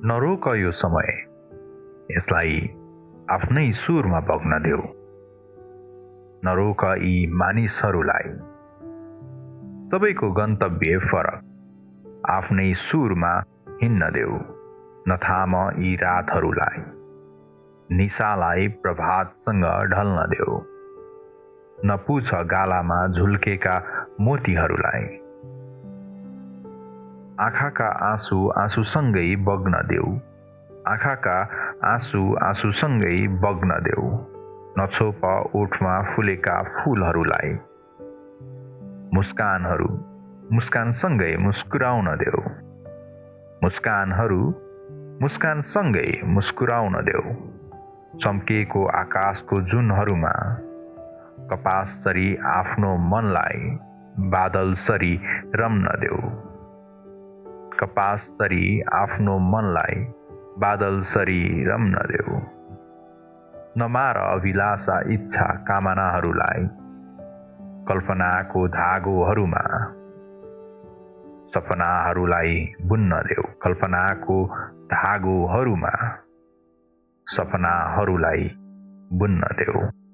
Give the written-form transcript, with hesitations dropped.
नरोक यो समय, यसलाई आफ्नै सुरमा बग्न देऊ। नरोक यी मानिसहरूलाई, सबैको गन्तव्य फरक, आफ्नै सुरमा हिँड्न देऊ। नथाम यी रातहरूलाई, निशालाई प्रभातसँग ढल्न देऊ। नपुछ गालामा झुल्केका मोतीहरूलाई, आँखाका आँसु आँसुसँगै बग्न देऊ। आँखाका आँसु आँसुसँगै बग्न देऊ। नछोप ओठमा फुलेका फूलहरूलाई, मुस्कानहरू मुस्कानसँगै मुस्कुराउन देऊ। मुस्कानहरू मुस्कानसँगै मुस्कुराउन देऊ। चम्किएको आकाशको जुनहरूमा कपाससरी आफ्नो मनलाई बादलसरी रम्न देऊ। कपाससरी आफ्नो मनलाई बादलसरी रम्न देऊ। नमार अभिलाषा इच्छा कामनाहरूलाई, कल्पनाको धागोहरूमा सपनाहरूलाई बुन्न देऊ। कल्पनाको धागोहरूमा सपनाहरूलाई बुन्न देऊ।